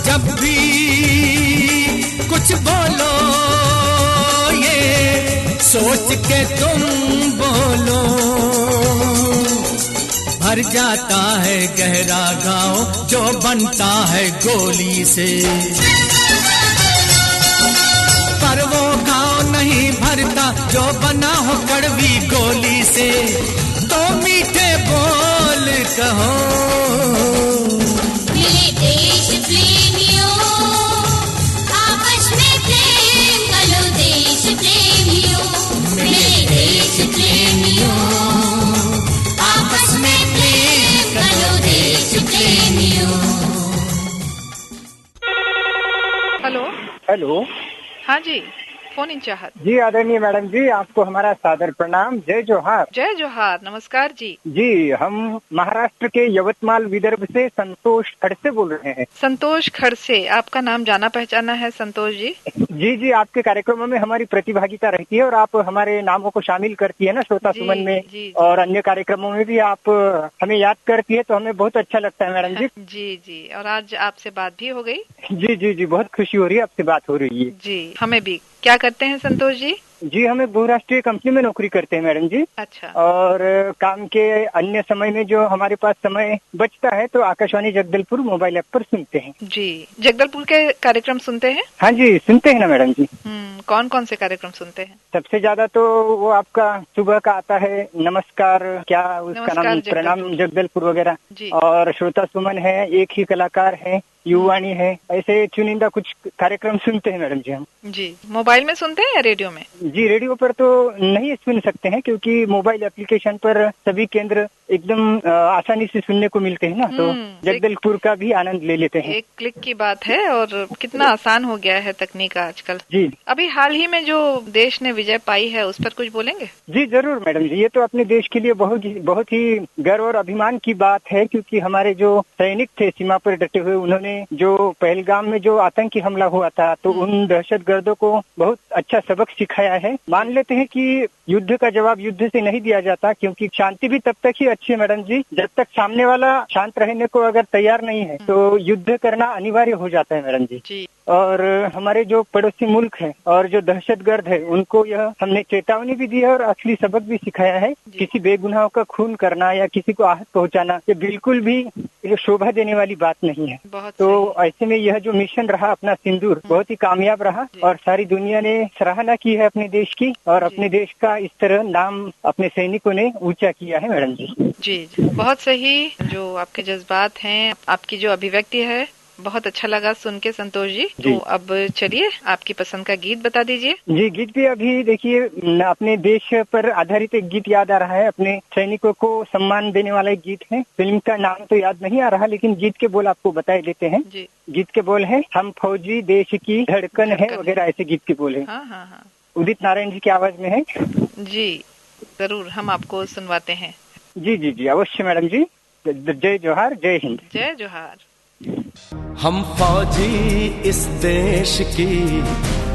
जब सोच के तुम बोलो, भर जाता है गहरा गाँव जो बनता है गोली से। पर वो गाँव नहीं भरता जो बना हो कड़वी गोली से। तो मीठे बोल कहो मिले देश प्रेमियों, आपस में प्रेम करो देश प्रेमियों। मिले देश प्रेमियों, आपस में प्रेम करो देश प्रेमियों। हेलो हेलो, हाँ जी, फोन इन चाहत जी आदरणीय मैडम जी, आपको हमारा सादर प्रणाम। जय जोहार। जय जोहार, नमस्कार जी। जी, हम महाराष्ट्र के यवतमाल विदर्भ से संतोष खड़से बोल रहे हैं। संतोष खड़से, आपका नाम जाना पहचाना है संतोष जी। जी जी, आपके कार्यक्रमों में हमारी प्रतिभागिता रहती है और आप हमारे नामों को शामिल करती है ना श्रोता सुमन में, और अन्य कार्यक्रमों में भी आप हमें याद करती है, तो हमें बहुत अच्छा लगता है मैडम जी। जी जी, और आज आपसे बात भी हो गई। जी जी जी, बहुत खुशी हो रही है, आपसे बात हो रही है। जी, हमें भी। क्या करते हैं संतोष जी? जी, हमें बहुराष्ट्रीय कंपनी में नौकरी करते हैं मैडम जी। अच्छा। और काम के अन्य समय में जो हमारे पास समय बचता है तो आकाशवाणी जगदलपुर मोबाइल ऐप पर सुनते हैं। जी, जगदलपुर के कार्यक्रम सुनते हैं? हाँ जी, सुनते हैं ना मैडम जी। कौन कौन से कार्यक्रम सुनते हैं? सबसे ज्यादा तो वो आपका सुबह का आता है नमस्कार, क्या उसका नाम, प्रणाम जगदलपुर वगैरह, और श्रोता सुमन है, एक ही कलाकार है, युवाणी है, ऐसे चुनिंदा कुछ कार्यक्रम सुनते हैं मैडम जी हम। जी, मोबाइल में सुनते हैं या रेडियो में? जी, रेडियो पर तो नहीं सुन सकते हैं क्योंकि मोबाइल एप्लीकेशन पर सभी केंद्र एकदम आसानी से सुनने को मिलते हैं ना, तो जगदलपुर का भी आनंद ले लेते हैं। एक क्लिक की बात है, और कितना आसान हो गया है तकनीक आजकल। जी, अभी हाल ही में जो देश ने विजय पाई है उस पर कुछ बोलेंगे? जी जरूर मैडम जी, ये तो अपने देश के लिए बहुत ही गर्व और अभिमान की बात है, क्योंकि हमारे जो सैनिक थे सीमा पर डटे हुए, उन्होंने जो पहलगाम में जो आतंकी हमला हुआ था, तो उन दहशतगर्दों को बहुत अच्छा सबक सिखाया है। मान लेते हैं कि युद्ध का जवाब युद्ध से नहीं दिया जाता, क्योंकि शांति भी तब तक ही अच्छी है मैडम जी जब तक सामने वाला शांत रहने को अगर तैयार नहीं है, तो युद्ध करना अनिवार्य हो जाता है मैडम जी। और हमारे जो पड़ोसी मुल्क है और जो दहशतगर्द है, उनको यह हमने चेतावनी भी दी है और असली सबक भी सिखाया है। किसी बेगुनाहों का खून करना या किसी को आहत पहुंचाना, ये बिल्कुल भी शोभा देने वाली बात नहीं है। तो ऐसे में यह जो मिशन रहा अपना सिंदूर, बहुत ही कामयाब रहा और सारी दुनिया ने सराहना की है अपने देश की, और अपने देश का इस तरह नाम अपने सैनिकों ने ऊंचा किया है मैडम जी। जी, बहुत सही। जो आपके जज्बात हैं, आपकी जो अभिव्यक्ति है, बहुत अच्छा लगा सुन के संतोष जी। तो अब चलिए आपकी पसंद का गीत बता दीजिए। जी, गीत भी अभी देखिए अपने देश पर आधारित एक गीत याद आ रहा है, अपने सैनिकों को सम्मान देने वाला एक गीत है। फिल्म का नाम तो याद नहीं आ रहा, लेकिन गीत के बोल आपको बताए देते हैं। गीत के बोल है, हम फौजी देश की धड़कन है वगैरह, ऐसे गीत के बोल है। उदित नारायण जी की आवाज में है। जी जरूर, हम आपको सुनवाते हैं। जी जी जी, अवश्य मैडम जी। जय जोहार, जय हिंद। जय जोहार। हम फौजी इस देश की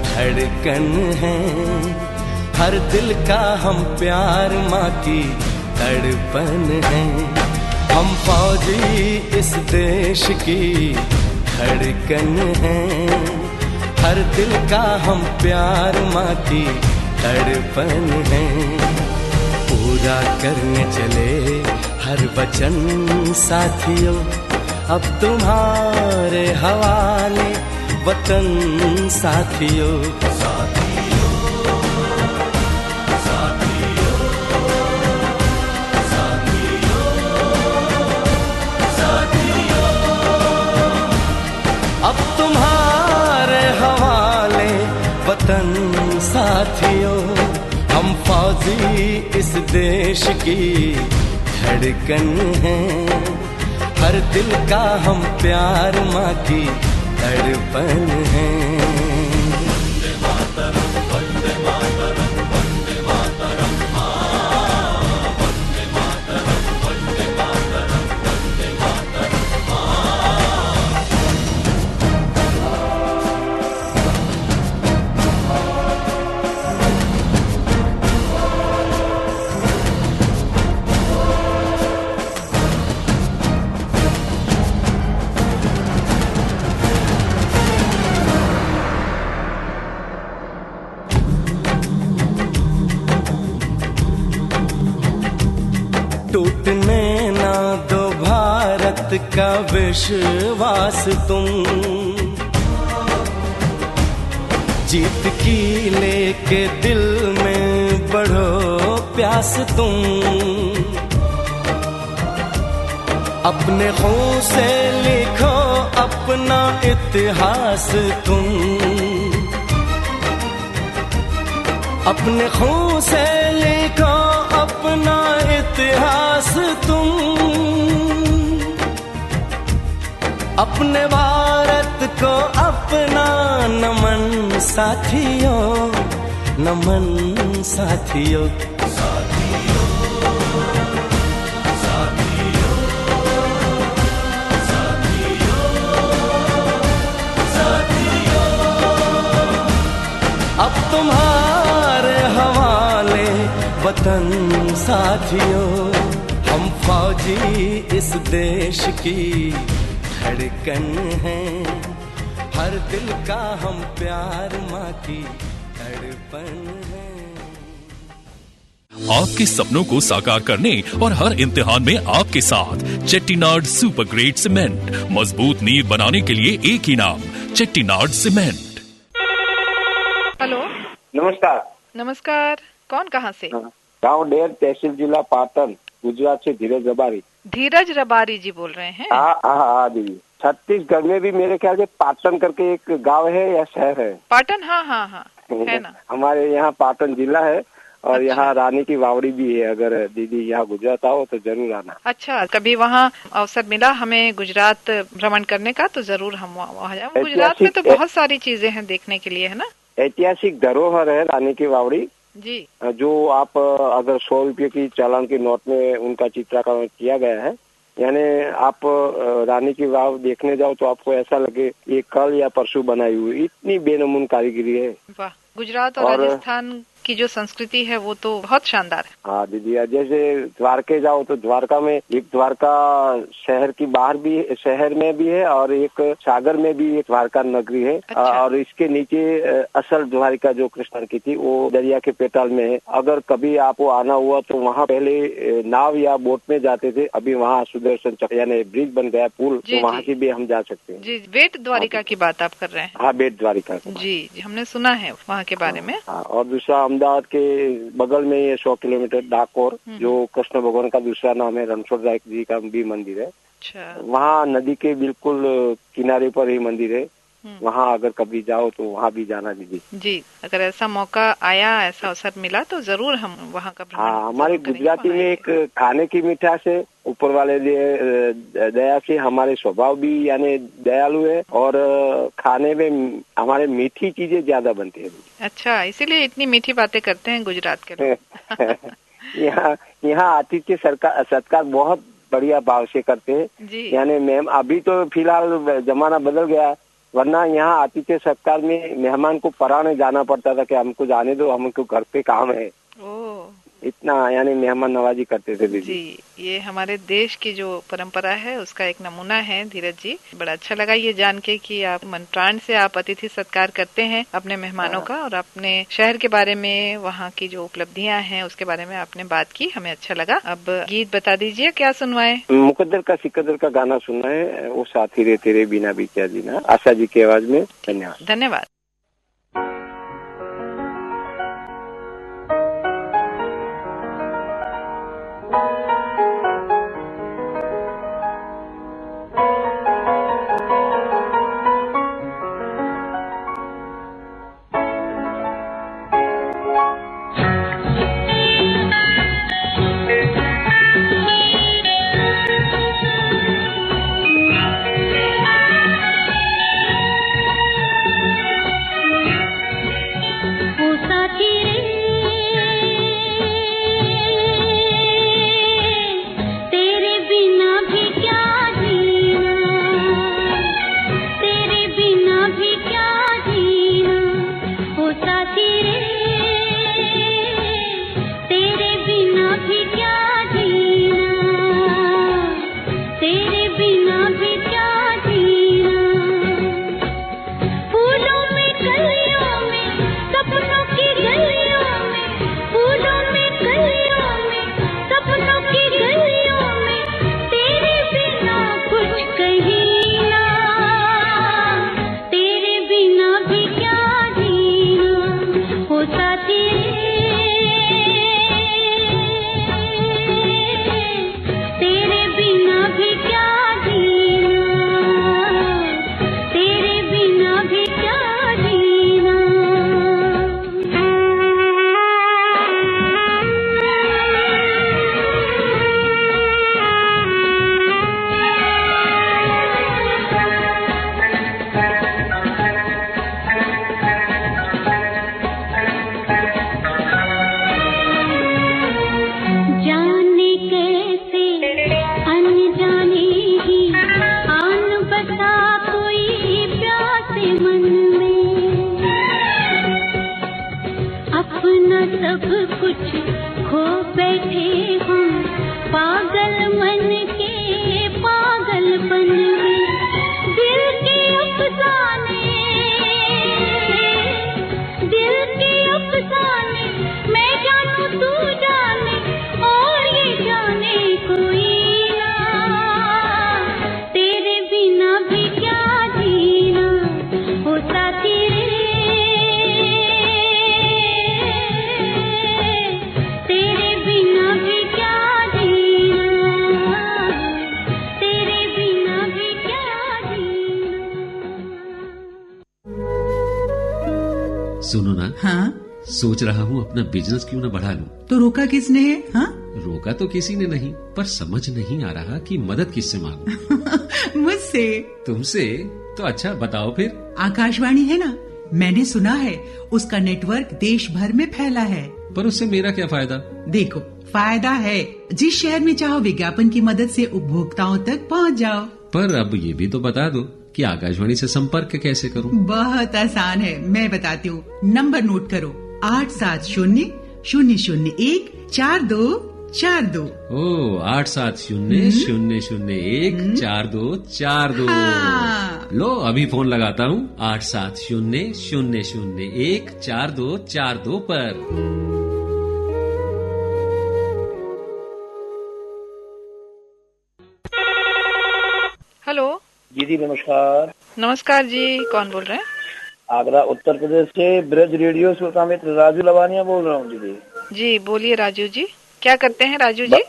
धड़कन हैं, हर दिल का हम प्यार माँ की तड़पन हैं। हम फौजी इस देश की धड़कन हैं, हर दिल का हम प्यार माँ की तड़पन हैं। पूरा करने चले हर वचन साथियों, अब तुम्हारे हवाले वतन साथियों। अब तुम्हारे हवाले वतन साथियों। हम फौजी इस देश की धड़कन हैं, हर दिल का हम प्यार माँ की तड़पन है। वंदे मातरम, वंदे मातरम, वंदे मातरम, वंदे मातरम, वंदे मातरम, वंदे मातरम। टूटने ना दो भारत का विश्वास तुम, जीत की लेके दिल में बढ़ो प्यास तुम, अपने खून से लिखो अपना इतिहास तुम, अपने खून से लिखो अपना इतिहास तुम, अपने भारत को अपना नमन साथियों, नमन साथियों, साथियों, साथियों, साथियों, अब तुम्हारे हवाले वतन साथियों, हम फौजी इस देश की धड़कन है, हर दिल का हम प्यार माँ की धड़पन है। आपके सपनों को साकार करने और हर इम्तिहान में आपके साथ चेट्टीनाड सुपर ग्रेट सीमेंट, मजबूत नींव बनाने के लिए एक ही नाम, चेट्टीनाड सीमेंट। हेलो, नमस्कार। नमस्कार, कौन कहाँ से? गाँव डेर, तहसील जिला पाटन, गुजरात से धीरज रबारी। धीरज रबारी जी बोल रहे हैं? हाँ दीदी। छत्तीसगढ़ में भी मेरे ख्याल से पाटन करके एक गांव है या शहर है? पाटन, हाँ है ना। हमारे यहाँ पाटन जिला है और अच्छा। यहाँ रानी की वावड़ी भी है। अगर दीदी यहाँ गुजरात आओ तो जरूर आना। अच्छा, कभी वहाँ अवसर मिला हमें गुजरात भ्रमण करने का तो जरूर हम वहाँ जाएं। गुजरात में तो बहुत सारी चीजें हैं देखने के लिए, है ना। ऐतिहासिक धरोहर है रानी की वावड़ी जी, जो आप अगर 100 रुपये की चालान की नोट में उनका चित्रीकरण किया गया है। यानी आप रानी की वाव देखने जाओ तो आपको ऐसा लगे ये कल या परसों बनाई हुई, इतनी बेनमून कारीगरी है। वाह, गुजरात और राजस्थान की जो संस्कृति है वो तो बहुत शानदार है। हाँ दीदी, जैसे द्वारके जाओ तो द्वारका में एक द्वारका शहर की बाहर भी, शहर में भी है और एक सागर में भी एक द्वारका नगरी है। अच्छा। और इसके नीचे असल द्वारिका जो कृष्ण की थी वो दरिया के पेटाल में है। अगर कभी आपको आना हुआ तो वहाँ पहले नाव या बोट में जाते थे, अभी वहाँ सुदर्शन चक्र यानी ब्रिज बन गया, पुल, तो वहाँ से भी हम जा सकते हैं। जी, बेट द्वारिका की बात आप कर रहे हैं? हाँ, बेट द्वारिका जी, हमने सुना है वहाँ के बारे में। और दूसरा अहमदाबाद के बगल में ये 100 किलोमीटर डाकोर, जो कृष्ण भगवान का दूसरा नाम है, रणछोड़ दास जी का भी मंदिर है। अच्छा। वहाँ नदी के बिल्कुल किनारे पर ही मंदिर है। वहाँ अगर कभी जाओ तो वहाँ भी जाना दीदी। जी, अगर ऐसा मौका आया, ऐसा अवसर मिला तो जरूर हम वहाँ का भ्रमण। हाँ, हमारे गुजराती में एक खाने की मिठास है, ऊपर वाले दया से हमारे स्वभाव भी यानी दयालु है और खाने में हमारे मीठी चीजें ज्यादा बनती है। अच्छा, इसीलिए इतनी मीठी बातें करते हैं गुजरात के लोग। यहाँ आतिथ्य सत्कार बहुत बढ़िया भाव से करते हैं। यानी मैम अभी तो फिलहाल जमाना बदल गया, वरना यहाँ आतिथ्य सत्कार में मेहमान को पराने जाना पड़ता था कि हमको जाने दो, हमको घर पे काम है। इतना यानी मेहमान नवाजी करते थे दीदी। जी, ये हमारे देश की जो परंपरा है उसका एक नमूना है धीरज जी। बड़ा अच्छा लगा ये जान के कि आप मन प्राण से आप अतिथि सत्कार करते हैं अपने मेहमानों का, और अपने शहर के बारे में, वहाँ की जो उपलब्धियां हैं उसके बारे में आपने बात की, हमें अच्छा लगा। अब गीत बता दीजिए, क्या सुनवाए? मुकद्दर का सिकंदर का गाना सुनना है, वो साथी रे तेरे बिना भी क्या जीना, आशा जी की आवाज में। धन्यवाद। धन्यवाद। फूलों में कलियों में सपनों की गलियों सब कुछ खो बैठे हम, पागल मन के पागलपन में, दिल के अफसाने, दिल के अफसाने, मैं जानू तू जाने और ये जाने कोई ना, तेरे बिना भी क्या जीना होता तेरे, तेरे बिना भी क्या जीना, तेरे बिना भी क्या जीना। सुनो ना, हाँ सोच रहा हूँ अपना बिजनेस क्यों न बढ़ा लूं। तो रोका किसने है? हाँ रोका तो किसी ने नहीं, पर समझ नहीं आ रहा कि मदद किससे मांगूं। मुझसे। तुमसे? तो अच्छा बताओ फिर। आकाशवाणी है ना, मैंने सुना है उसका नेटवर्क देश भर में फैला है। पर उससे मेरा क्या फायदा? देखो फायदा है, जिस शहर में चाहो विज्ञापन की मदद से उपभोक्ताओं तक पहुंच जाओ। पर अब ये भी तो बता दो कि आकाशवाणी से संपर्क कैसे करूं? बहुत आसान है, मैं बताती हूँ। नंबर नोट करो, 870-001-4242। ओ 870-001-4242। लो अभी फोन लगाता हूँ 870-001-4242 पर। हेलो जी नमस्कार। नमस्कार जी, कौन बोल रहे हैं? आगरा उत्तर प्रदेश से ब्रज रेडियो श्रोता मित्र राजू लवानिया बोल रहा हूँ दीदी। जी बोलिए राजू जी, क्या करते हैं राजू जी?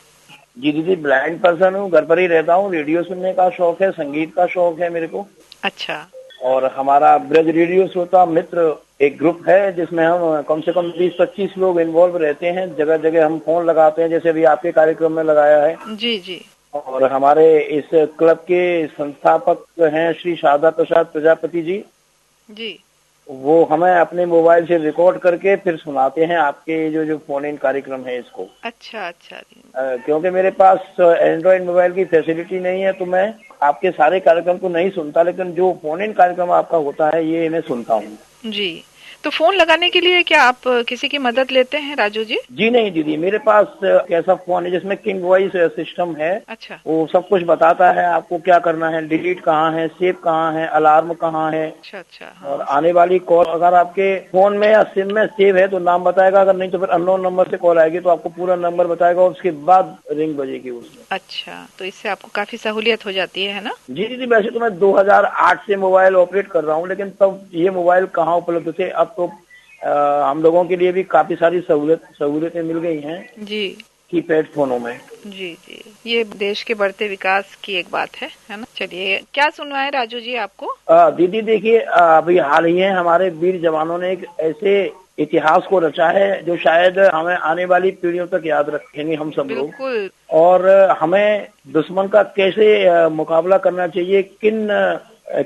जी दीदी ब्लाइंड पर्सन हूँ, घर पर ही रहता हूँ, रेडियो सुनने का शौक है, संगीत का शौक है मेरे को। अच्छा। और हमारा ब्रज रेडियो श्रोता मित्र एक ग्रुप है जिसमें हम कम से कम 20-25 लोग इन्वॉल्व रहते हैं। जगह जगह हम फोन लगाते हैं, जैसे अभी आपके कार्यक्रम में लगाया है। जी जी। और हमारे इस क्लब के संस्थापक हैं श्री शारदा प्रसाद प्रजापति जी। जी। वो हमें अपने मोबाइल से रिकॉर्ड करके फिर सुनाते हैं आपके जो फोन इन कार्यक्रम है इसको। अच्छा अच्छा। क्योंकि मेरे पास एंड्रॉइड मोबाइल की फैसिलिटी नहीं है तो मैं आपके सारे कार्यक्रम को नहीं सुनता, लेकिन जो फोन इन कार्यक्रम आपका होता है ये मैं सुनता हूँ। जी, तो फोन लगाने के लिए क्या आप किसी की मदद लेते हैं राजू जी? जी नहीं दीदी, मेरे पास ऐसा फोन है जिसमें किंग वॉइस सिस्टम है। अच्छा। वो सब कुछ बताता है आपको क्या करना है, डिलीट कहाँ है, सेव कहाँ है, अलार्म कहाँ है। अच्छा अच्छा। हाँ। और आने वाली कॉल अगर आपके फोन में या सिम में सेव है तो नाम बताएगा, अगर नहीं तो फिर अननोन नंबर से कॉल आएगी तो आपको पूरा नंबर बताएगा और उसके बाद रिंग बजेगी उसमें। अच्छा, तो इससे आपको काफी सहूलियत हो जाती है ना? जी दीदी, वैसे तो मैं 2008 से मोबाइल ऑपरेट कर रहा हूँ, लेकिन तब ये मोबाइल कहाँ उपलब्ध थे। अब तो हम लोगों के लिए भी काफी सारी सहूलियतें मिल गई हैं जी कीपैड फोनों में। जी जी, ये देश के बढ़ते विकास की एक बात है ना। चलिए, क्या सुनवाए राजू जी आपको? दीदी देखिए, अभी हाल ही है हमारे वीर जवानों ने एक ऐसे इतिहास को रचा है जो शायद हमें आने वाली पीढ़ियों तक याद रखेंगे हम सब लोग। और हमें दुश्मन का कैसे मुकाबला करना चाहिए, किन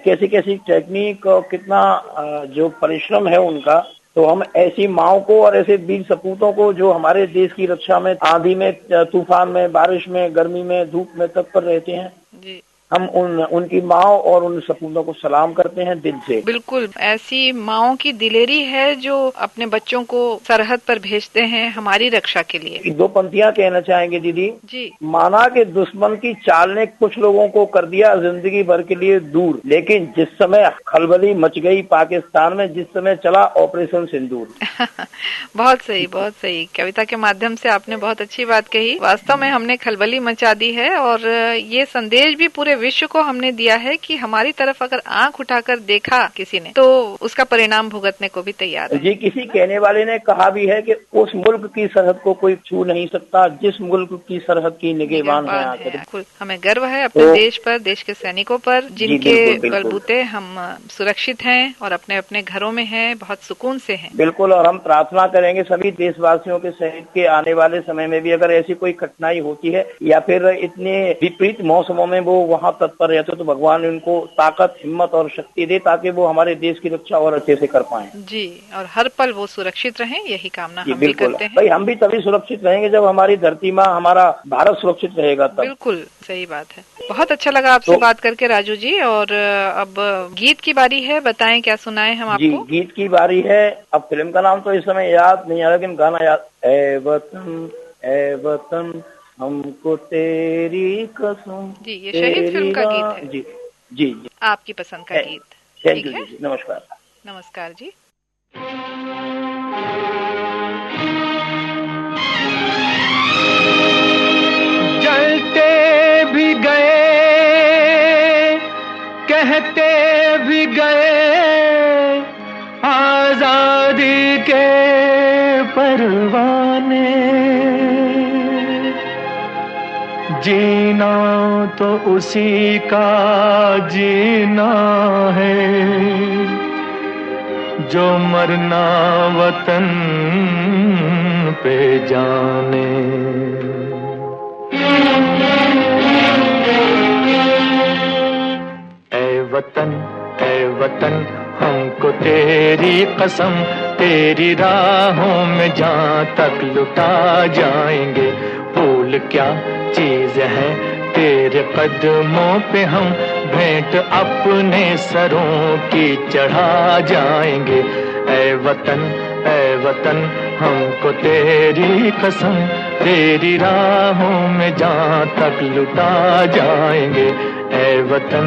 कैसी कैसी टेक्निक और कितना जो परिश्रम है उनका, तो हम ऐसी माओं को और ऐसे वीर सपूतों को जो हमारे देश की रक्षा में आंधी में, तूफान में, बारिश में, गर्मी में, धूप में तत्पर रहते हैं, जी। हम उनकी माओं और उन सपूतों को सलाम करते हैं दिल से। बिल्कुल, ऐसी माओं की दिलेरी है जो अपने बच्चों को सरहद पर भेजते हैं हमारी रक्षा के लिए। 2 पंक्तियां कहना चाहेंगे दीदी जी। माना कि दुश्मन की चाल ने कुछ लोगों को कर दिया जिंदगी भर के लिए दूर, लेकिन जिस समय खलबली मच गई पाकिस्तान में, जिस समय चला ऑपरेशन सिंदूर। बहुत सही, बहुत सही। कविता के माध्यम से आपने बहुत अच्छी बात कही। वास्तव में हमने खलबली मचा दी है और ये संदेश भी पूरे विश्व को हमने दिया है कि हमारी तरफ अगर आंख उठाकर देखा किसी ने तो उसका परिणाम भुगतने को भी तैयार है। जी, किसी कहने वाले ने कहा भी है कि उस मुल्क की सरहद को कोई छू नहीं सकता जिस मुल्क की सरहद की निगहबान है आखिर। बिल्कुल, हमें गर्व है अपने देश पर, देश के सैनिकों पर, जिनके बलबूते हम सुरक्षित हैं और अपने अपने घरों में हैं, बहुत सुकून से हैं। बिल्कुल, और हम प्रार्थना करेंगे सभी देशवासियों के सहित के आने वाले समय में भी अगर ऐसी कोई कठिनाई होती है या फिर इतने विपरीत मौसमों में वो वहाँ वहाँ तत्पर रहते तो भगवान उनको ताकत, हिम्मत और शक्ति दे ताकि वो हमारे देश की रक्षा और अच्छे से कर पाए जी। और हर पल वो सुरक्षित रहें, यही कामना हम भी करते हैं। भाई हम भी तभी सुरक्षित रहेंगे जब हमारी धरती माँ, हमारा भारत सुरक्षित रहेगा तब। बिल्कुल सही बात है। बहुत अच्छा लगा आपसे बात करके राजू जी। और अब गीत की बारी है, बताएं क्या सुनाएं हम आपको? जी गीत की बारी है। अब फिल्म का नाम तो इस समय याद नहीं आ रहा, लेकिन गाना याद। ए वतन हमको तेरी कसम। जी ये शहीद फिल्म का गीत है। जी जी जी आपकी पसंद का गीत। थैंक यू जी, नमस्कार। नमस्कार जी। जलते भी गए, कहते भी गए, आजादी के परवाने। जीना तो उसी का जीना है, जो मरना वतन पे जाने। ए वतन हमको तेरी कसम, तेरी राहों में जहाँ तक लुटा जाएंगे। फूल क्या चीज है तेरे कदमों पे, हम भेंट अपने सरों की चढ़ा जाएंगे। ए वतन हमको तेरी कसम, तेरी राहों में जहाँ तक लुटा जाएंगे। ए वतन